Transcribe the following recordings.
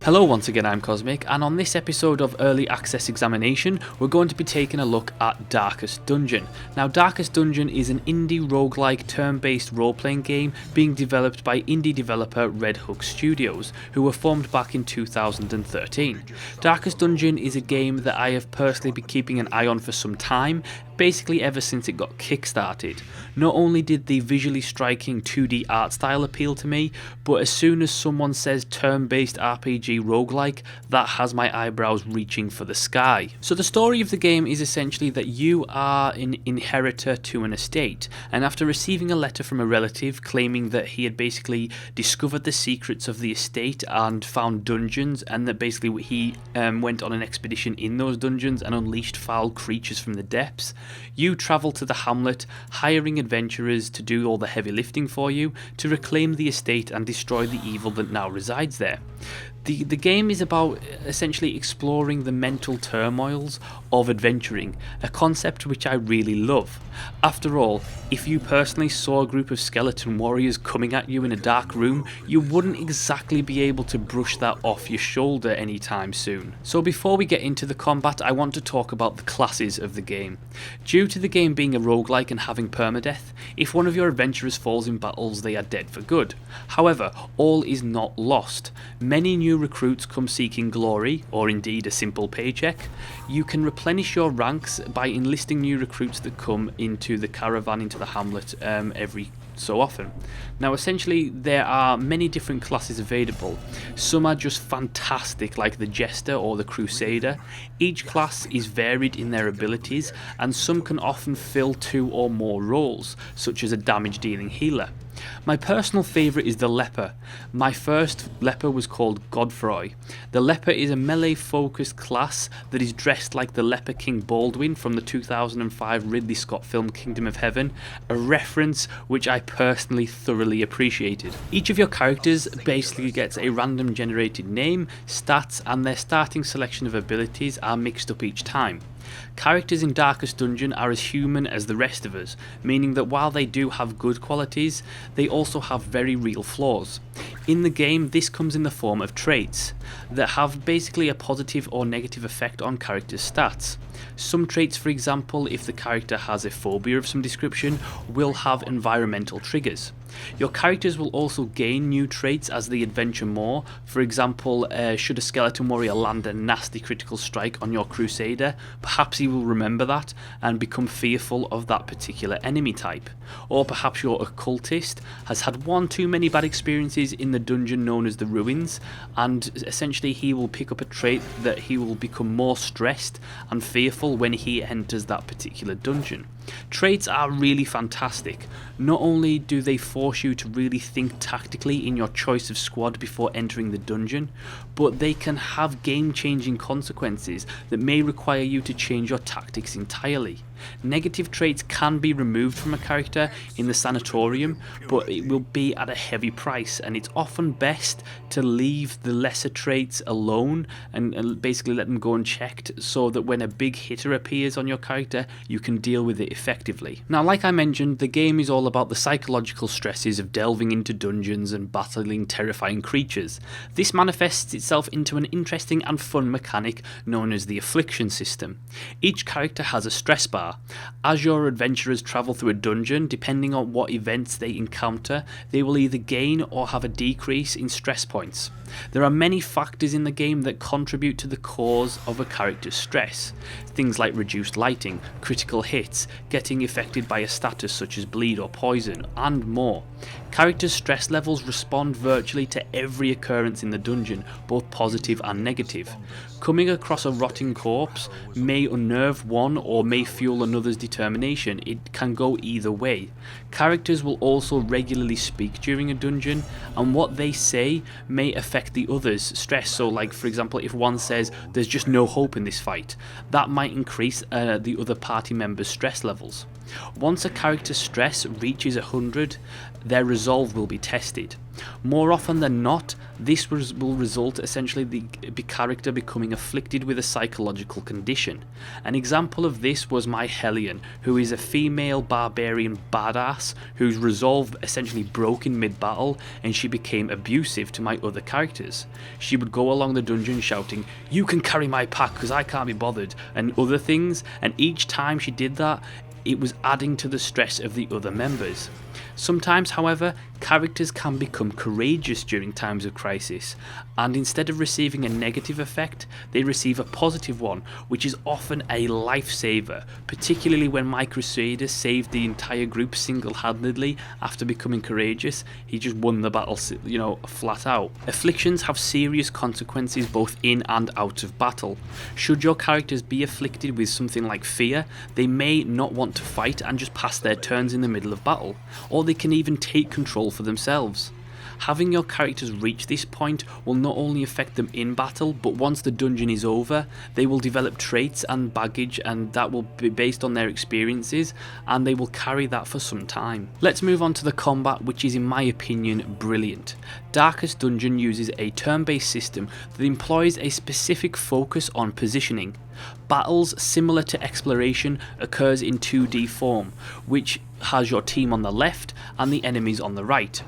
Hello once again, I'm Cosmic, and on this episode of Early Access Examination, we're going to be taking a look at Darkest Dungeon. Now, Darkest Dungeon is an indie roguelike turn-based role-playing game being developed by indie developer Red Hook Studios, who were formed back in 2013. Darkest Dungeon is a game that I have personally been keeping an eye on for some time, basically ever since it got kickstarted. Not only did the visually striking 2D art style appeal to me, but as soon as someone says turn-based RPG roguelike, that has my eyebrows reaching for the sky. So the story of the game is essentially that you are an inheritor to an estate, and after receiving a letter from a relative claiming that he had basically discovered the secrets of the estate and found dungeons, and that basically he went on an expedition in those dungeons and unleashed foul creatures from the depths, you travel to the Hamlet, hiring adventurers to do all the heavy lifting for you to reclaim the estate and destroy the evil that now resides there. The game is about essentially exploring the mental turmoils of adventuring, a concept which I really love. After all, if you personally saw a group of skeleton warriors coming at you in a dark room, you wouldn't exactly be able to brush that off your shoulder anytime soon. So before we get into the combat, I want to talk about the classes of the game. Due to the game being a roguelike and having permadeath, if one of your adventurers falls in battles, they are dead for good. However, all is not lost. Many new recruits come seeking glory, or indeed a simple paycheck. You can replenish your ranks by enlisting new recruits that come into the caravan, into the hamlet every so often. Now essentially there are many different classes available. Some are just fantastic, like the Jester or the Crusader. Each class is varied in their abilities, and some can often fill two or more roles, such as a damage dealing healer. My personal favourite is the Leper. My first Leper was called Godfroy. The Leper is a melee focused class that is dressed like the Leper King Baldwin from the 2005 Ridley Scott film Kingdom of Heaven, a reference which I personally thoroughly appreciated. Each of your characters basically gets a random generated name, stats, and their starting selection of abilities are mixed up each time. Characters in Darkest Dungeon are as human as the rest of us, meaning that while they do have good qualities, they also have very real flaws. In the game, this comes in the form of traits that have basically a positive or negative effect on characters' stats. Some traits, for example, if the character has a phobia of some description, will have environmental triggers. Your characters will also gain new traits as they adventure more. For example, should a skeleton warrior land a nasty critical strike on your Crusader, perhaps he will remember that and become fearful of that particular enemy type. Or perhaps your occultist has had one too many bad experiences in the dungeon known as the Ruins, and essentially he will pick up a trait that he will become more stressed and fearful when he enters that particular dungeon. Traits are really fantastic. Not only do they force you to really think tactically in your choice of squad before entering the dungeon, but they can have game-changing consequences that may require you to change your tactics entirely. Negative traits can be removed from a character in the sanatorium, but it will be at a heavy price, and it's often best to leave the lesser traits alone and basically let them go unchecked, so that when a big hitter appears on your character, you can deal with it effectively. Now, like I mentioned, the game is all about the psychological stresses of delving into dungeons and battling terrifying creatures. This manifests itself into an interesting and fun mechanic known as the affliction system. Each character has a stress bar. As your adventurers travel through a dungeon, depending on what events they encounter, they will either gain or have a decrease in stress points. There are many factors in the game that contribute to the cause of a character's stress. Things like reduced lighting, critical hits, getting affected by a status such as bleed or poison, and more. Characters' stress levels respond virtually to every occurrence in the dungeon, both positive and negative. Coming across a rotting corpse may unnerve one or may fuel another's determination. It can go either way. Characters will also regularly speak during a dungeon, and what they say may affect the other's stress. So like, for example, if one says there's just no hope in this fight, that might increase the other party member's stress levels. Once a character's stress reaches 100, their resolve will be tested. More often than not, this will result essentially the character becoming afflicted with a psychological condition. An example of this was my Hellion, who is a female barbarian badass whose resolve essentially broke in mid-battle and she became abusive to my other characters. She would go along the dungeon shouting, "You can carry my pack because I can't be bothered," and other things, and each time she did that, it was adding to the stress of the other members. Sometimes, however, characters can become courageous during times of crisis, and instead of receiving a negative effect, they receive a positive one, which is often a lifesaver, particularly when my Crusader saved the entire group single-handedly after becoming courageous. He just won the battle, flat out. Afflictions have serious consequences both in and out of battle. Should your characters be afflicted with something like fear, they may not want to fight and just pass their turns in the middle of battle, or they can even take control for themselves. Having your characters reach this point will not only affect them in battle, but once the dungeon is over, they will develop traits and baggage, and that will be based on their experiences, and they will carry that for some time. Let's move on to the combat, which is in my opinion brilliant. Darkest Dungeon uses a turn-based system that employs a specific focus on positioning. Battles similar to Exploration occurs in 2D form, which has your team on the left and the enemies on the right.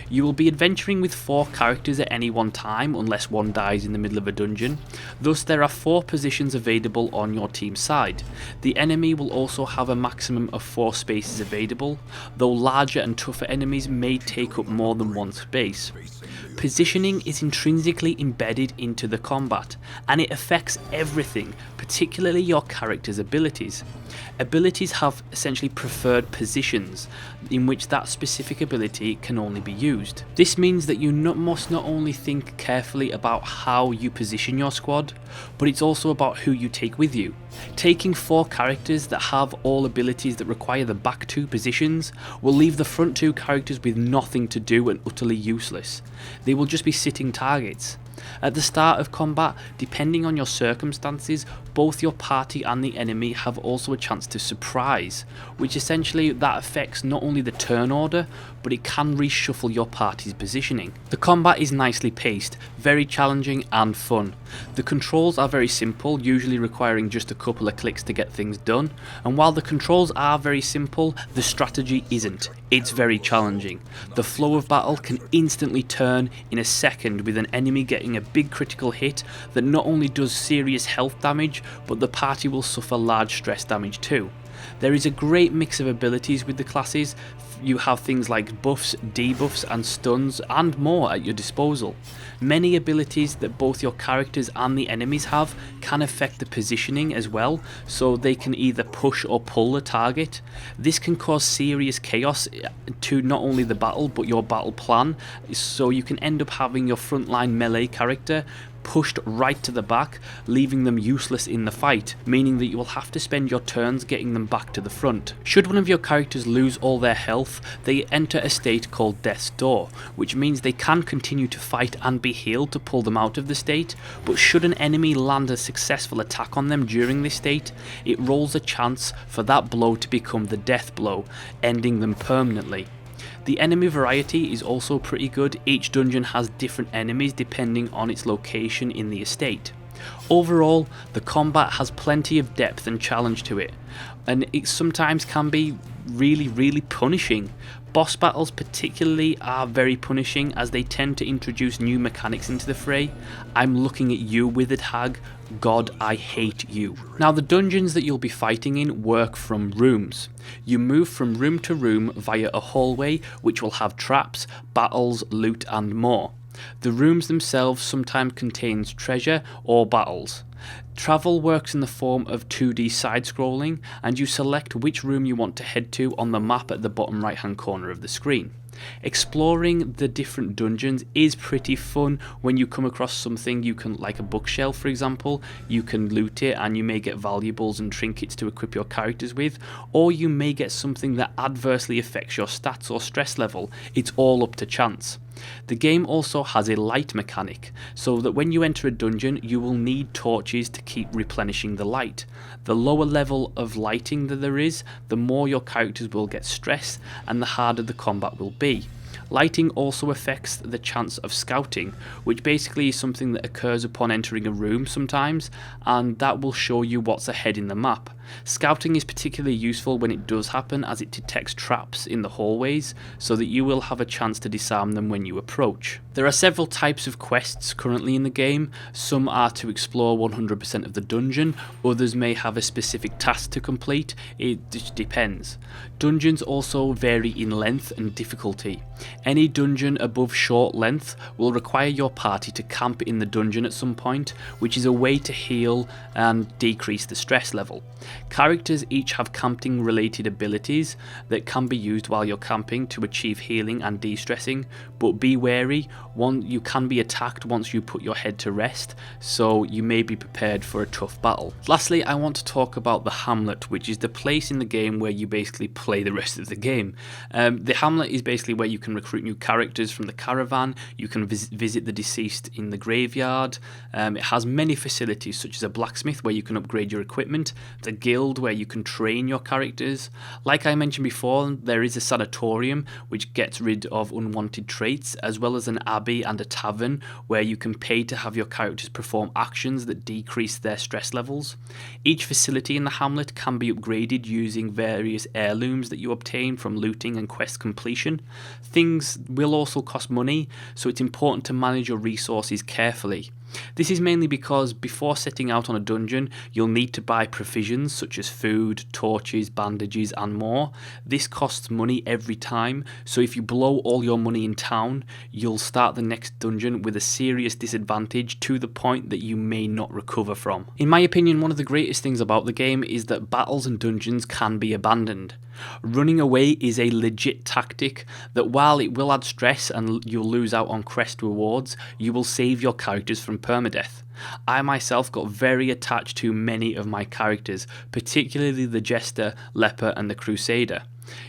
You will be adventuring with 4 characters at any one time unless one dies in the middle of a dungeon. Thus there are 4 positions available on your team's side. The enemy will also have a maximum of 4 spaces available, though larger and tougher enemies may take up more than one space. Positioning is intrinsically embedded into the combat, and it affects everything, particularly your character's abilities. Abilities have essentially preferred positions in which that specific ability can only be used. This means that you must not only think carefully about how you position your squad, but it's also about who you take with you. Taking 4 characters that have all abilities that require the back 2 positions will leave the front 2 characters with nothing to do and utterly useless. They will just be sitting targets. At the start of combat, depending on your circumstances, both your party and the enemy have also a chance to surprise, which essentially that affects not only the turn order, but it can reshuffle your party's positioning. The combat is nicely paced, very challenging and fun. The controls are very simple, usually requiring just a couple of clicks to get things done, and while the controls are very simple, the strategy isn't. It's very challenging. The flow of battle can instantly turn in a second with an enemy getting a big critical hit that not only does serious health damage, but the party will suffer large stress damage too. There is a great mix of abilities with the classes. You have things like buffs, debuffs and stuns and more at your disposal. Many abilities that both your characters and the enemies have can affect the positioning as well, so they can either push or pull the target. This can cause serious chaos to not only the battle but your battle plan, so you can end up having your frontline melee character pushed right to the back, leaving them useless in the fight, meaning that you will have to spend your turns getting them back to the front. Should one of your characters lose all their health, they enter a state called Death's Door, which means they can continue to fight and be healed to pull them out of the state, but should an enemy land a successful attack on them during this state, it rolls a chance for that blow to become the death blow, ending them permanently. The enemy variety is also pretty good. Each dungeon has different enemies depending on its location in the estate. Overall, the combat has plenty of depth and challenge to it, and it sometimes can be really punishing. Boss battles particularly are very punishing as they tend to introduce new mechanics into the fray. I'm looking at you, Withered Hag. God, I hate you. Now, the dungeons that you'll be fighting in work from rooms. You move from room to room via a hallway which will have traps, battles, loot and more. The rooms themselves sometimes contains treasure or battles. Travel works in the form of 2D side-scrolling, and you select which room you want to head to on the map at the bottom right hand corner of the screen. Exploring the different dungeons is pretty fun. When you come across something, you can, like a bookshelf for example, you can loot it and you may get valuables and trinkets to equip your characters with, or you may get something that adversely affects your stats or stress level. It's all up to chance. The game also has a light mechanic, so that when you enter a dungeon you will need torches to keep replenishing the light. The lower level of lighting that there is, the more your characters will get stressed and the harder the combat will be. Lighting also affects the chance of scouting, which basically is something that occurs upon entering a room sometimes, and that will show you what's ahead in the map. Scouting is particularly useful when it does happen, as it detects traps in the hallways, so that you will have a chance to disarm them when you approach. There are several types of quests currently in the game. Some are to explore 100% of the dungeon, others may have a specific task to complete. It just depends. Dungeons also vary in length and difficulty. Any dungeon above short length will require your party to camp in the dungeon at some point, which is a way to heal and decrease the stress level. Characters each have camping related abilities that can be used while you're camping to achieve healing and de-stressing, but be wary, you can be attacked once you put your head to rest, so you may be prepared for a tough battle. Lastly, I want to talk about the Hamlet, which is the place in the game where you basically play the rest of the game. The Hamlet is basically where you can recruit new characters from the caravan, you can visit the deceased in the graveyard. It has many facilities such as a blacksmith where you can upgrade your equipment, the guild where you can train your characters. Like I mentioned before, there is a sanatorium which gets rid of unwanted traits, as well as an abbey and a tavern where you can pay to have your characters perform actions that decrease their stress levels. Each facility in the Hamlet can be upgraded using various heirlooms that you obtain from looting and quest completion. Things will also cost money, so it's important to manage your resources carefully. This is mainly because before setting out on a dungeon, you'll need to buy provisions such as food, torches, bandages and more. This costs money every time, so if you blow all your money in town, you'll start the next dungeon with a serious disadvantage to the point that you may not recover from. In my opinion, one of the greatest things about the game is that battles and dungeons can be abandoned. Running away is a legit tactic that, while it will add stress and you'll lose out on quest rewards, you will save your characters from permadeath. I myself got very attached to many of my characters, particularly the Jester, Leper and the Crusader.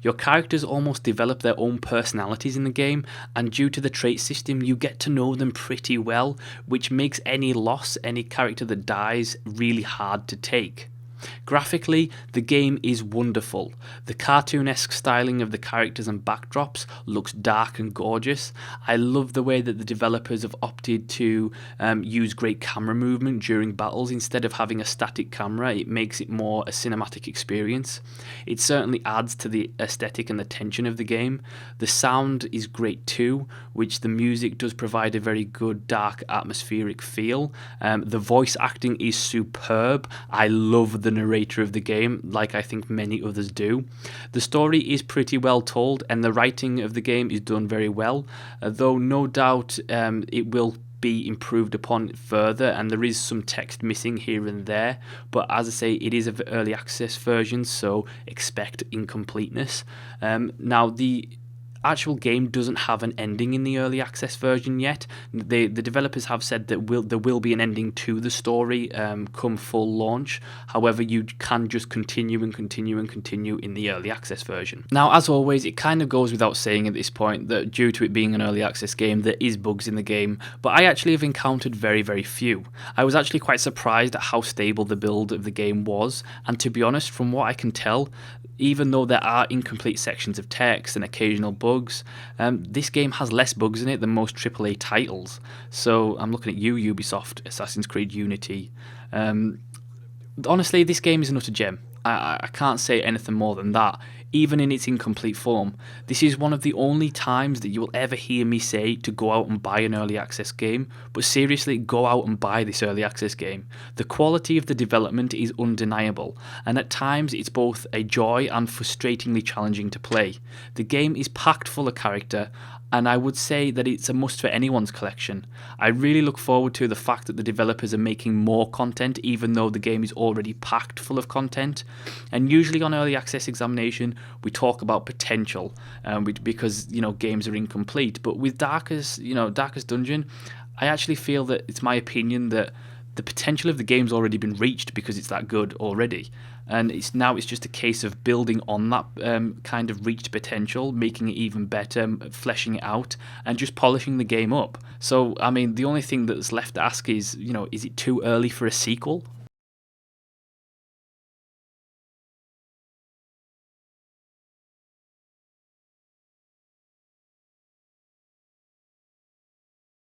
Your characters almost develop their own personalities in the game, and due to the trait system you get to know them pretty well, which makes any loss, any character that dies, really hard to take. Graphically, the game is wonderful. The cartoonesque styling of the characters and backdrops looks dark and gorgeous. I love the way that the developers have opted to use great camera movement during battles instead of having a static camera. It makes it more a cinematic experience. It certainly adds to the aesthetic and the tension of the game. The sound is great too, which the music does provide a very good dark atmospheric feel. The voice acting is superb. I love the narrator of the game, like I think many others do. The story is pretty well told and the writing of the game is done very well, though no doubt it will be improved upon further, and there is some text missing here and there, but as I say, it is an early access version, so expect incompleteness. Now, the actual game doesn't have an ending in the early access version yet. The developers have said that there will be an ending to the story come full launch. However, you can just continue and continue and continue in the early access version. Now, as always, it kind of goes without saying at this point that due to it being an early access game, there is bugs in the game, but I actually have encountered very, very few. I was actually quite surprised at how stable the build of the game was, and to be honest, from what I can tell, even though there are incomplete sections of text and occasional bugs, this game has less bugs in it than most AAA titles. So I'm looking at you, Ubisoft, Assassin's Creed Unity. Honestly, this game is an utter gem. I can't say anything more than that. Even in its incomplete form, this is one of the only times that you will ever hear me say to go out and buy an early access game, but seriously, go out and buy this early access game. The quality of the development is undeniable, and at times it's both a joy and frustratingly challenging to play. The game is packed full of character. and I would say that it's a must for anyone's collection. I really look forward to the fact that the developers are making more content, even though the game is already packed full of content. And usually on early access examination, we talk about potential, because games are incomplete. But with Darkest Dungeon, I actually feel that it's my opinion that the potential of the game's already been reached because it's that good already, and it's just a case of building on that kind of reached potential, making it even better, fleshing it out, and just polishing the game up. So I mean, the only thing that's left to ask is it too early for a sequel?